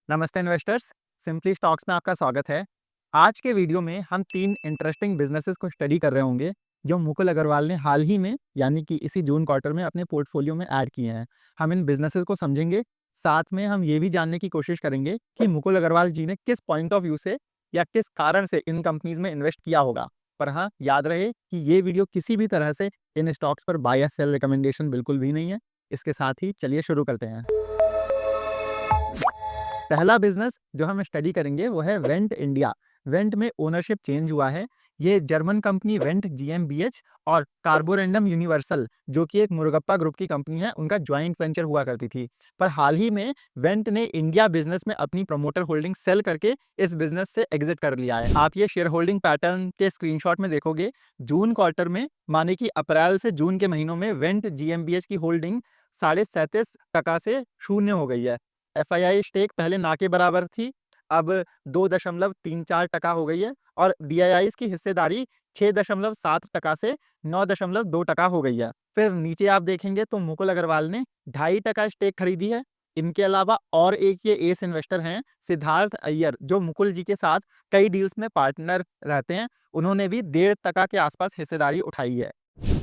नमस्ते investors, simply stocks में आपका स्वागत है। आज के वीडियो में हम 3 इंटरेस्टिंग बिजनेसेस को स्टडी कर रहे होंगे, जो मुकुल अग्रवाल ने हाल ही में यानी कि इसी जून क्वार्टर में अपने पोर्टफोलियो में ऐड किए हैं। हम इन बिजनेसेस को समझेंगे, साथ में हम ये भी जानने की कोशिश करेंगे कि मुकुल अग्रवाल जी ने किस पॉइंट ऑफ व्यू से या किस कारण से इन कंपनीज में इन्वेस्ट किया होगा। पर हाँ, याद रहे कि ये वीडियो किसी भी तरह से इन स्टॉक्स पर बाय या सेल रिकमेंडेशन बिल्कुल भी नहीं है। इसके साथ ही चलिए शुरू करते हैं। पहला बिजनेस जो हम स्टडी करेंगे वो है वेंट इंडिया। वेंट में ओनरशिप चेंज हुआ है। ये जर्मन कंपनी वेंट जीएमबीएच और कार्बोरेंडम यूनिवर्सल, जो कि एक मुरुगप्पा ग्रुप की कंपनी है, उनका ज्वाइंट वेंचर हुआ करती थी। पर हाल ही में वेंट ने इंडिया बिजनेस में अपनी प्रमोटर होल्डिंग सेल करके इस बिजनेस से एग्जिट कर लिया है। आप ये शेयर होल्डिंग पैटर्न के स्क्रीनशॉट में देखोगे, जून क्वार्टर में माने कि अप्रैल से जून के महीनों में वेंट जीएमबीएच की होल्डिंग 37.5% से शून्य हो गई है। एफआईआई स्टेक पहले ना के बराबर थी, अब 2.34% हो गई है और डीआईआईस की हिस्सेदारी 6.7% से 9.2% हो गई है। फिर नीचे आप देखेंगे तो मुकुल अग्रवाल ने 2.5% स्टेक खरीदी है। इनके अलावा और एक ये एस इन्वेस्टर हैं सिद्धार्थ अय्यर, जो मुकुल जी के साथ कई डील्स में पार्टनर रहते हैं। उन्होंने भी 1.5% के आसपास हिस्सेदारी उठाई है।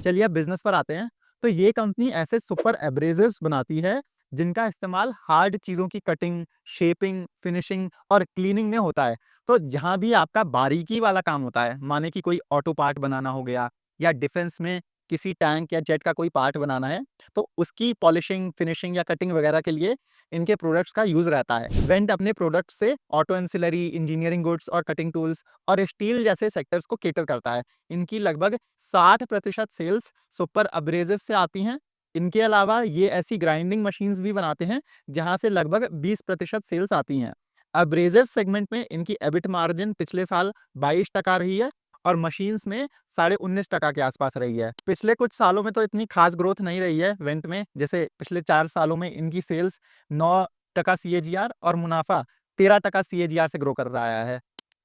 चलिए अब बिजनेस पर आते हैं। तो ये कंपनी ऐसे सुपर एब्रेजिव्स बनाती है जिनका इस्तेमाल हार्ड चीज़ों की कटिंग, शेपिंग, फिनिशिंग और क्लीनिंग में होता है। तो जहाँ भी आपका बारीकी वाला काम होता है, माने कि कोई ऑटो पार्ट बनाना हो गया या डिफेंस में किसी टैंक या जेट का कोई पार्ट बनाना है, तो उसकी पॉलिशिंग, फिनिशिंग या कटिंग वगैरह के लिए इनके प्रोडक्ट्स का यूज़ रहता है। वेंट अपने प्रोडक्ट्स से ऑटो एंसिलरी, इंजीनियरिंग गुड्स और कटिंग टूल्स और स्टील जैसे सेक्टर्स को कैटर करता है। इनकी लगभग 60% सेल्स सुपर अब्रेजिव से आती हैं। इनके अलावा ये ऐसी ग्राइंडिंग मशीन्स भी बनाते हैं जहां से लगभग 20% सेल्स आती हैं। अब्रेजिव सेगमेंट में इनकी एबिट मार्जिन पिछले साल 22% रही है और मशीन्स में 19.5% के आसपास रही है। पिछले कुछ सालों में तो इतनी खास ग्रोथ नहीं रही है वेंट में। जैसे पिछले 4 सालों में इनकी सेल्स 9% सीएजीआर और मुनाफा 13% सीएजीआर से ग्रो कर रहा है।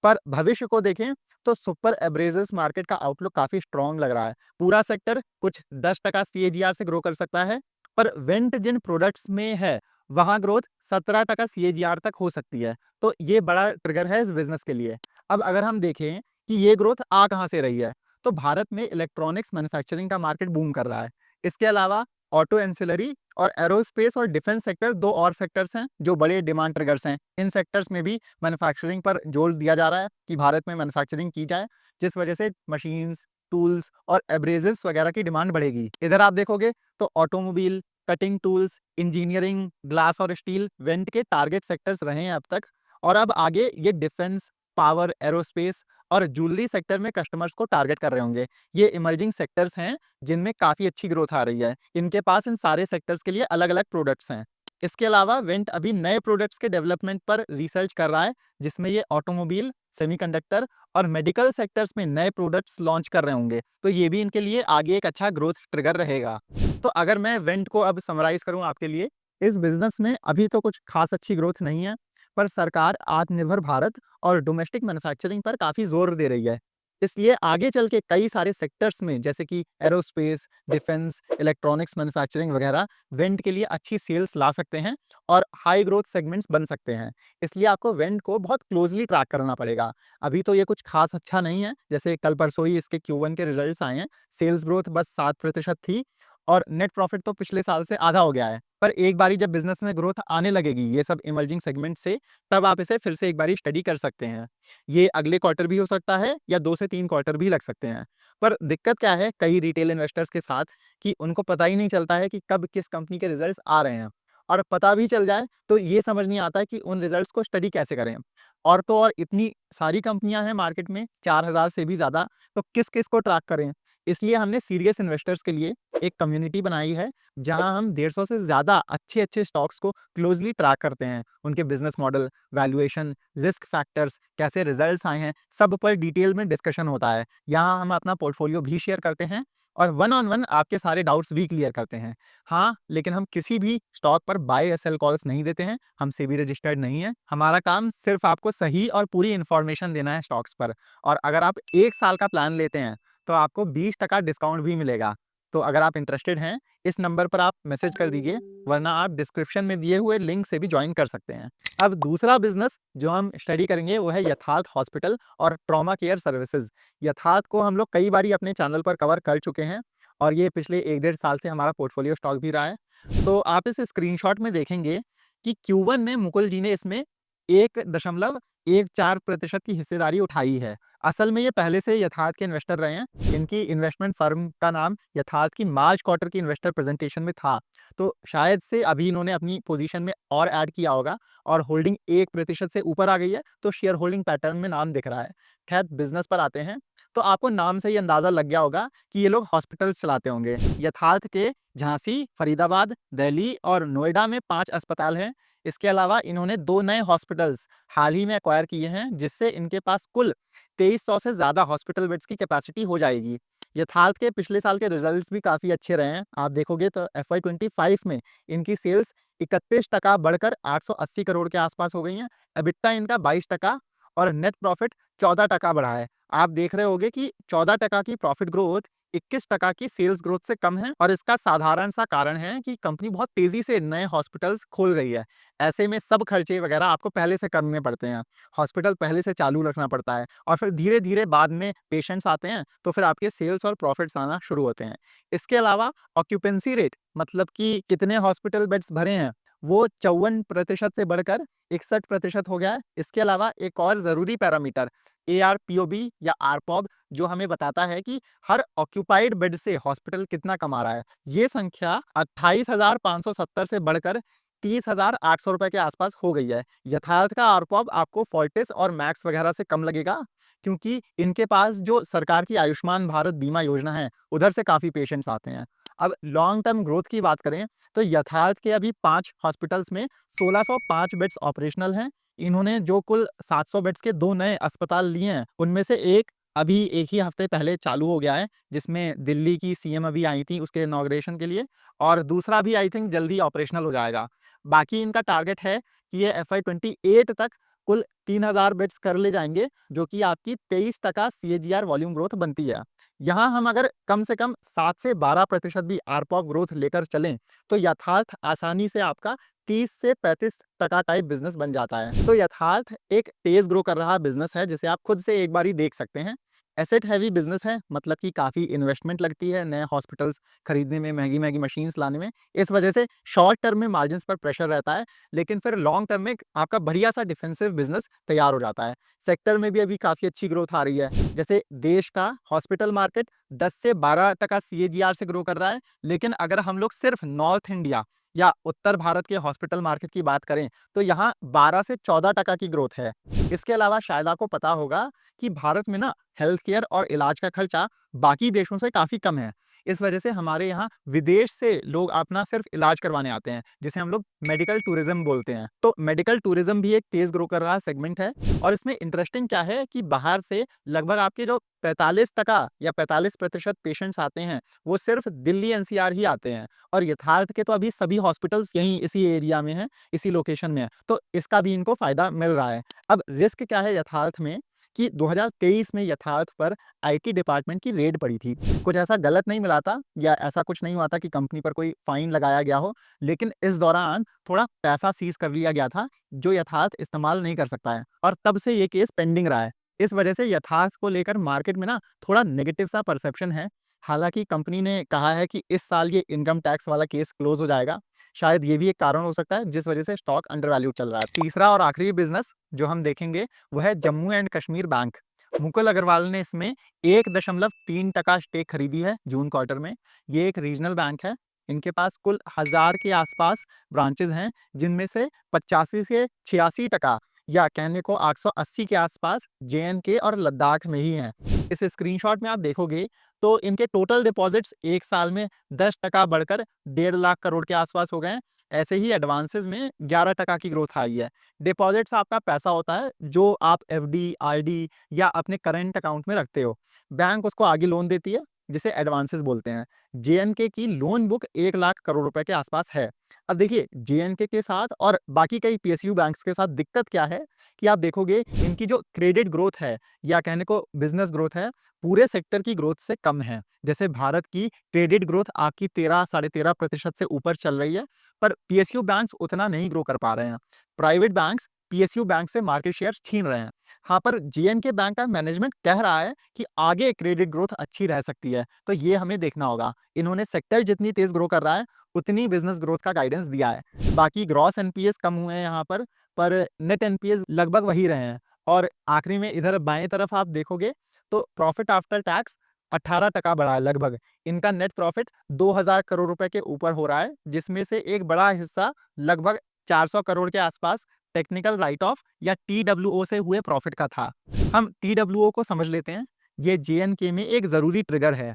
पर भविष्य को देखें तो सुपर एब्रेजिव्स मार्केट का आउटलुक काफी स्ट्रॉन्ग लग रहा है। पूरा सेक्टर कुछ 10% सीएजीआर से ग्रो कर सकता है, पर वेंट जिन प्रोडक्ट्स में है वहां ग्रोथ 17% सीएजीआर तक हो सकती है। तो ये बड़ा ट्रिगर है इस बिजनेस के लिए। अब अगर हम देखें कि ये ग्रोथ आ कहां से रही है, तो भारत में इलेक्ट्रॉनिक्स मैन्युफैक्चरिंग का मार्केट बूम कर रहा है। इसके अलावा ऑटो एंसिलरी और एरोस्पेस और डिफेंस सेक्टर दो और सेक्टर्स हैं जो बड़े डिमांड ट्रिगर्स हैं। इन सेक्टर्स में भी मैन्युफैक्चरिंग पर जोर दिया जा रहा है कि भारत में मैन्युफैक्चरिंग की जाए, जिस वजह से मशीन्स, टूल्स और एब्रेजिव्स वगैरह की डिमांड बढ़ेगी। इधर आप देखोगे तो automobile, cutting tools, engineering, glass और स्टील वेंट के टारगेट सेक्टर्स रहे हैं अब तक, और अब आगे ये डिफेंस, पावर, एरोस्पेस और ज्वेलरी सेक्टर में कस्टमर्स को टारगेट कर रहे होंगे। ये इमर्जिंग सेक्टर्स हैं जिनमें काफी अच्छी ग्रोथ आ रही है। इनके पास इन सारे सेक्टर्स के लिए अलग अलग प्रोडक्ट्स हैं। इसके अलावा वेंट अभी नए प्रोडक्ट्स के डेवलपमेंट पर रिसर्च कर रहा है, जिसमें ये ऑटोमोबाइल, सेमीकंडक्टर और मेडिकल सेक्टर्स में नए प्रोडक्ट्स लॉन्च कर रहे होंगे। तो ये भी इनके लिए आगे एक अच्छा ग्रोथ ट्रिगर रहेगा। तो अगर मैं वेंट को अब समराइज करूं आपके लिए, इस बिजनेस में अभी तो कुछ खास अच्छी ग्रोथ नहीं है, पर सरकार आत्मनिर्भर भारत और डोमेस्टिक मैन्युफैक्चरिंग पर काफी जोर दे रही है। इसलिए आगे चल के कई सारे सेक्टर्स में, जैसे कि एरोस्पेस, डिफेंस, इलेक्ट्रॉनिक्स मैन्युफैक्चरिंग वगैरह, वेंट के लिए अच्छी सेल्स ला सकते हैं और हाई ग्रोथ सेगमेंट्स बन सकते हैं। इसलिए आपको वेंट को बहुत क्लोजली ट्रैक करना पड़ेगा। अभी तो ये कुछ खास अच्छा नहीं है। जैसे कल परसों ही इसके Q1 के रिजल्ट्स आए हैं, सेल्स ग्रोथ बस 7% थी और नेट प्रॉफिट तो पिछले साल से आधा हो गया है। पर एक बारी जब बिजनेस में ग्रोथ आने लगेगी ये सब इमर्जिंग सेगमेंट से, तब आप इसे फिर से एक बारी स्टडी कर सकते हैं। ये अगले क्वार्टर भी हो सकता है या 2 से 3 क्वार्टर भी लग सकते हैं। पर दिक्कत क्या है कई रिटेल इन्वेस्टर्स के साथ, कि उनको पता ही नहीं चलता है कि कब किस कंपनी के रिजल्ट्स आ रहे हैं, और पता भी चल जाए तो ये समझ नहीं आता है कि उन रिजल्ट्स को स्टडी कैसे करें। और तो और इतनी सारी कंपनियां हैं मार्केट में, 4000 से भी ज़्यादा, तो किस-किस को ट्रैक करें? इसलिए हमने सीरियस इन्वेस्टर्स के लिए एक कम्युनिटी बनाई है, जहां हम 150 से ज़्यादा अच्छे-अच्छे स्टॉक्स को क्लोजली ट्रैक करते हैं। उनके business model, valuation, risk factors, कैसे रिजल्ट्स आए हैं, सब पर डिटेल में डिस्कशन होता है। यहाँ हम अपना पोर्टफोलियो भी शेयर करते हैं और वन ऑन वन आपके सारे डाउट्स भी क्लियर करते हैं। हाँ, लेकिन हम किसी भी स्टॉक पर बाय या सेल कॉल्स नहीं देते हैं, हम सेबी रजिस्टर्ड नहीं है। हमारा काम सिर्फ आपको सही और पूरी इन्फॉर्मेशन देना है स्टॉक्स पर। और अगर आप 1 साल का प्लान लेते हैं तो आपको 20% डिस्काउंट भी मिलेगा। तो अगर आप इंटरेस्टेड हैं, इस नंबर पर आप मैसेज कर दीजिए, वरना आप डिस्क्रिप्शन में दिए हुए लिंक से भी ज्वाइन कर सकते हैं। अब दूसरा बिज़नेस जो हम स्टडी करेंगे वो है यथार्थ हॉस्पिटल और ट्रॉमा केयर सर्विसेज़। यथार्थ को हम लोग कई बारी अपने चैनल पर कवर कर चुके हैं और ये पिछले 1 डेढ़ साल से हमारा पोर्टफोलियो स्टॉक भी रहा है। तो आप इस स्क्रीनशॉट में देखेंगे कि Q1 में मुकुल जी ने इसमें 1.14% की हिस्सेदारी उठाई है। असल में ये पहले से यथार्थ के इन्वेस्टर रहे हैं। इनकी इन्वेस्टमेंट फर्म का नाम यथार्थ की मार्च क्वार्टर की इन्वेस्टर प्रेजेंटेशन में था। तो शायद से अभी इन्होंने अपनी पोजीशन में और ऐड किया होगा और होल्डिंग 1% से ऊपर आ गई है, तो शेयर होल्डिंग पैटर्न में नाम दिख रहा है। खैर बिज़नेस पर आते हैं, तो आपको नाम से ही अंदाज़ा लग गया होगा कि ये लोग हॉस्पिटल्स चलाते होंगे। यथार्थ के झांसी, फरीदाबाद, दिल्ली और नोएडा में 5 अस्पताल हैं। इसके अलावा इन्होंने 2 नए हॉस्पिटल्स हाल ही में एक्वायर किए हैं, जिससे इनके पास कुल 2300 से ज़्यादा हॉस्पिटल बेड्स की कैपेसिटी हो जाएगी। यथार्थ के पिछले साल के रिजल्ट्स भी काफ़ी अच्छे रहे हैं। आप देखोगे तो FY25 में इनकी सेल्स 31% बढ़कर 880 करोड़ के आसपास हो गई हैं। एबिटा इनका 22% और नेट प्रॉफिट 14% बढ़ा है। आप देख रहे होंगे कि 14% की प्रॉफिट ग्रोथ 21% की सेल्स ग्रोथ से कम है और इसका साधारण सा कारण है कि कंपनी बहुत तेजी से नए हॉस्पिटल्स खोल रही है। ऐसे में सब खर्चे वगैरह आपको पहले से करने पड़ते हैं। हॉस्पिटल पहले से चालू रखना पड़ता है और फिर धीरे-धीरे बाद में पेशेंट्स आते हैं, तो फिर आपके सेल्स और प्रॉफिट्स आना शुरू होते हैं। इसके अलावा ऑक्यूपेंसी रेट, मतलब कि कितने हॉस्पिटल बेड्स भरे हैं, वो 54% से बढ़कर 61% हो गया है। इसके अलावा एक और ज़रूरी पैरामीटर ARPOB या ARPOB, जो हमें बताता है कि हर ऑक्यूपाइड बेड से हॉस्पिटल कितना कमा रहा है। ये संख्या 28,570 से बढ़कर 30,800 रुपए के आसपास हो गई है। यथार्थ का ARPOB आपको फोर्टिस और मैक्स वगैरह से कम लगेगा, क्योंकि इनके पास जो सरकार की आयुष्मान भारत बीमा योजना है, उधर से काफ़ी पेशेंट्स आते हैं। अब लॉन्ग टर्म ग्रोथ की बात करें, तो यथार्थ के अभी 5 हॉस्पिटल्स में 1605 बेड्स ऑपरेशनल हैं। इन्होंने जो कुल 700 बेड्स के 2 नए अस्पताल लिए हैं, उनमें से एक अभी 1 ही हफ्ते पहले चालू हो गया है, जिसमें दिल्ली की CM अभी आई थी उसके इनॉग्रेशन के लिए, और दूसरा भी आई थिंक जल्दी ऑपरेशनल हो जाएगा। बाकी इनका टारगेट है कि ये FY28 तक कुल 3000 बेड्स कर ले जाएँगे, जो कि आपकी 23% CAGR वॉल्यूम ग्रोथ बनती है। यहाँ हम अगर कम से कम 7 से 12% भी ARPOB ग्रोथ लेकर चलें, तो यथार्थ आसानी से आपका 30 से 35% टाइप बिज़नेस बन जाता है। तो यथार्थ एक तेज़ ग्रो कर रहा बिज़नेस है, जिसे आप खुद से एक बारी देख सकते हैं। एसेट हेवी बिज़नेस है, मतलब कि काफ़ी इन्वेस्टमेंट लगती है नए हॉस्पिटल्स खरीदने में, महँगी-महँगी मशीन्स लाने में। इस वजह से शॉर्ट टर्म में मार्जिन्स पर प्रेशर रहता है, लेकिन फिर लॉन्ग टर्म में आपका बढ़िया सा डिफेंसिव बिज़नेस तैयार हो जाता है। सेक्टर में भी अभी काफ़ी अच्छी ग्रोथ आ रही है। जैसे देश का हॉस्पिटल मार्केट 10 से 12% CAGR से ग्रो कर रहा है, लेकिन अगर हम लोग सिर्फ नॉर्थ इंडिया या उत्तर भारत के हॉस्पिटल मार्केट की बात करें, तो यहाँ 12 से 14% की ग्रोथ है। इसके अलावा शायद आपको पता होगा कि भारत में ना हेल्थ केयर और इलाज का खर्चा बाकी देशों से काफ़ी कम है। इस वजह से हमारे यहाँ विदेश से लोग अपना सिर्फ इलाज करवाने आते हैं, जिसे हम लोग मेडिकल टूरिज्म बोलते हैं। तो मेडिकल टूरिज्म भी एक तेज़ ग्रो कर रहा सेगमेंट है, और इसमें इंटरेस्टिंग क्या है कि बाहर से लगभग आपके जो 45% या 45% पेशेंट्स आते हैं, वो सिर्फ दिल्ली NCR ही आते हैं, और यथार्थ के तो अभी सभी हॉस्पिटल्स यहीं इसी एरिया में हैं, इसी लोकेशन में है, तो इसका भी इनको फ़ायदा मिल रहा है। अब रिस्क क्या है यथार्थ में, कि 2023 में यथार्थ पर IT डिपार्टमेंट की रेड पड़ी थी। कुछ ऐसा गलत नहीं मिला था, या ऐसा कुछ नहीं हुआ था कि कंपनी पर कोई फाइन लगाया गया हो, लेकिन इस दौरान थोड़ा पैसा सीज कर लिया गया था, जो यथार्थ इस्तेमाल नहीं कर सकता है, और तब से ये केस पेंडिंग रहा है। इस वजह से यथार्थ को लेकर मार्केट में ना थोड़ा नेगेटिव सा परसेप्शन है। हालांकि कंपनी ने कहा है कि इस साल ये इनकम टैक्स वाला केस क्लोज हो जाएगा। शायद ये भी एक कारण हो सकता है जिस वजह से स्टॉक अंडर वैल्यू चल रहा है। तीसरा और आखिरी बिजनेस जो हम देखेंगे वो है जम्मू एंड कश्मीर बैंक। मुकुल अग्रवाल ने इसमें 1.3% स्टेक खरीदी है जून क्वार्टर में। ये एक रीजनल बैंक है। इनके पास कुल 1000 के आसपास ब्रांचेज हैं, जिनमें से 85 से 86% या कहने को 880 के आसपास JNK और लद्दाख में ही हैं। इस स्क्रीनशॉट में आप देखोगे तो इनके टोटल डिपॉजिट्स 1 साल में 10% बढ़कर 1.5 लाख करोड़ के आसपास हो गए हैं। ऐसे ही एडवांसेस में 11% की ग्रोथ आई है। डिपॉजिट्स आपका पैसा होता है जो आप FD, RD या अपने करंट अकाउंट में रखते हो। बैंक उसको आगे लोन देती है, जिसे एडवांसेस बोलते हैं। JNK की लोन बुक 1 लाख करोड़ रुपए के आसपास है। अब देखिए जेएनके के साथ और बाकी कई पीएसयू बैंक्स के साथ दिक्कत क्या है कि आप देखोगे इनकी जो क्रेडिट ग्रोथ है या कहने को बिजनेस ग्रोथ है, पूरे सेक्टर की ग्रोथ से कम है। जैसे भारत की क्रेडिट ग्रोथ आपकी 13 साढ़े 13% से ऊपर चल रही है, पर पीएसयू बैंक्स उतना नहीं ग्रो कर पा रहे हैं। प्राइवेट बैंक्स पीएसयू बैंक से मार्केट शेयर छीन रहे हैं। हाँ, पर जेएनके बैंक का मैनेजमेंट कह रहा है कि आगे क्रेडिट ग्रोथ अच्छी रह सकती है, तो ये हमें देखना होगा। इन्होंने सेक्टर जितनी तेज ग्रो कर रहा है उतनी बिजनेस ग्रोथ का गाइडेंस दिया है। बाकी ग्रॉस एनपीएस कम हुए हैं यहाँ पर नेट एनपीएस लगभग वही रहे हैं। और आखिरी में इधर बाएं तरफ आप देखोगे तो प्रॉफिट आफ्टर टैक्स 18% बढ़ा है लगभग। इनका नेट प्रॉफिट 2000 करोड़ रुपए के ऊपर हो रहा है, जिसमें से एक बड़ा हिस्सा लगभग 400 करोड़ के आसपास टेक्निकल राइट ऑफ या टीडब्ल्यूओ से हुए प्रॉफिट का था। हम टीडब्ल्यूओ को समझ लेते हैं। ये जेएनके में एक जरूरी ट्रिगर है।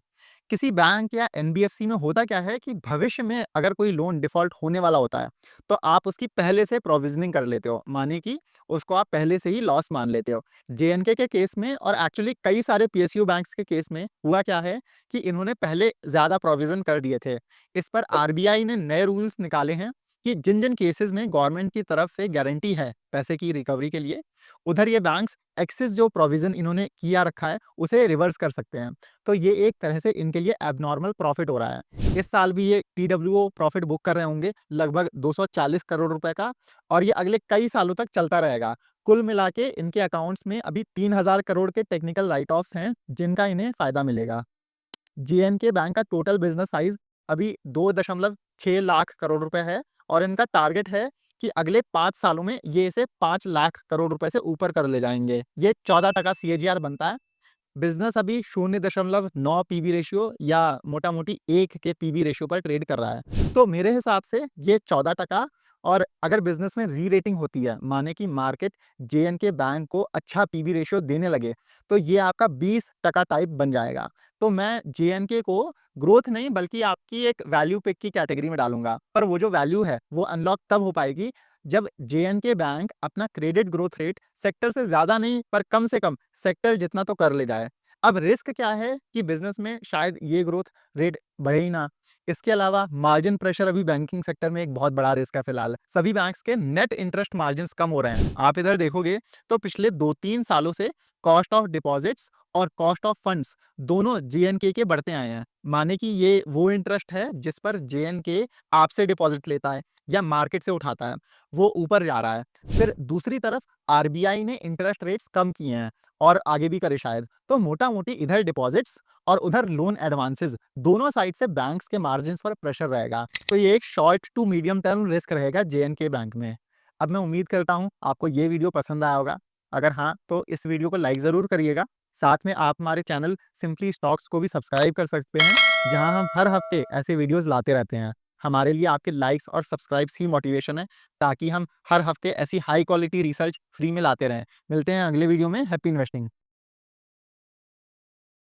किसी बैंक या एनबीएफसी में होता क्या है कि भविष्य में अगर कोई लोन डिफॉल्ट होने वाला होता है, तो आप उसकी पहले से प्रोविजनिंग कर लेते हो, माने कि उसको आप पहले से ही लॉस मान लेते हो। जेएनके के केस में और एक्चुअली कई सारे पीएसयू बैंक्स के केस में हुआ क्या है कि इन्होंने पहले ज्यादा प्रोविजन कर दिए थे। इस पर आरबीआई ने नए रूल्स निकाले हैं कि जिन जिन केसेस में गवर्नमेंट की तरफ से गारंटी है पैसे की रिकवरी के लिए, उधर ये बैंक्स एक्सेस जो प्रोविजन इन्होंने किया रखा है उसे रिवर्स कर सकते हैं। तो ये एक तरह से इनके लिए एबनॉर्मल प्रॉफिट हो रहा है। इस साल भी ये टीडब्ल्यूओ प्रॉफिट बुक कर रहे होंगे लगभग 240 करोड़ रुपए का, और ये अगले कई सालों तक चलता रहेगा। कुल मिला के इनके अकाउंट्स में अभी 3000 करोड़ के टेक्निकल राइट ऑफ्स हैं जिनका इन्हें फायदा मिलेगा। जेएनके बैंक का टोटल बिजनेस साइज अभी 2.6 लाख करोड़ रुपए है, और इनका टारगेट है कि अगले 5 सालों में ये इसे 5 लाख करोड़ रुपए से ऊपर कर ले जाएंगे। ये 14% सीएजीआर बनता है। बिजनेस अभी 0.9 पीबी रेशियो या मोटा मोटी 1 के पीबी रेशियो पर ट्रेड कर रहा है। तो मेरे हिसाब से ये 14%, और अगर बिजनेस में री रेटिंग होती है, माने कि मार्केट जेएनके बैंक को अच्छा पीबी रेशियो देने लगे, तो ये आपका 20% टाइप बन जाएगा। तो मैं जेएनके को ग्रोथ नहीं बल्कि आपकी एक वैल्यू पिक की कैटेगरी में डालूंगा। पर वो जो वैल्यू है वो अनलॉक तब हो पाएगी जब जेएनके बैंक अपना क्रेडिट ग्रोथ रेट सेक्टर से ज्यादा नहीं पर कम से कम सेक्टर जितना तो कर ले जाए। अब रिस्क क्या है कि बिजनेस में शायद ये ग्रोथ रेट बढ़े ही ना। इसके अलावा मार्जिन प्रेशर अभी बैंकिंग सेक्टर में एक बहुत बड़ा रिस्क है। फिलहाल सभी बैंक्स के नेट इंटरेस्ट मार्जिन्स कम हो रहे हैं। आप इधर देखोगे तो पिछले 2-3 सालों से कॉस्ट ऑफ डिपॉजिट्स और कॉस्ट ऑफ फंड्स दोनों जेएनके के बढ़ते आए हैं। माने कि ये वो इंटरेस्ट है जिस पर जेएनके आपसे डिपॉजिट लेता है या मार्केट से उठाता है, वो ऊपर जा रहा है। फिर दूसरी तरफ आरबीआई ने इंटरेस्ट रेट्स कम किए हैं और आगे भी करे शायद। तो मोटा मोटी इधर डिपॉजिट्स और उधर लोन एडवांसेस दोनों साइड से बैंक्स के मार्जिन्स पर प्रेशर रहेगा। तो ये एक short to medium term risk रहेगा जेएनके बैंक में। अब मैं उम्मीद करता हूँ आपको ये वीडियो पसंद आया होगा। अगर हाँ, तो इस वीडियो को लाइक ज़रूर करिएगा। साथ में आप हमारे चैनल सिंपली स्टॉक्स को भी सब्सक्राइब कर सकते हैं, जहां हम हर हफ्ते ऐसे वीडियोस लाते रहते हैं। हमारे लिए आपके लाइक्स और सब्सक्राइब्स ही मोटिवेशन है, ताकि हम हर हफ्ते ऐसी हाई क्वालिटी रिसर्च फ्री में लाते रहें। मिलते हैं अगले वीडियो में। Happy investing.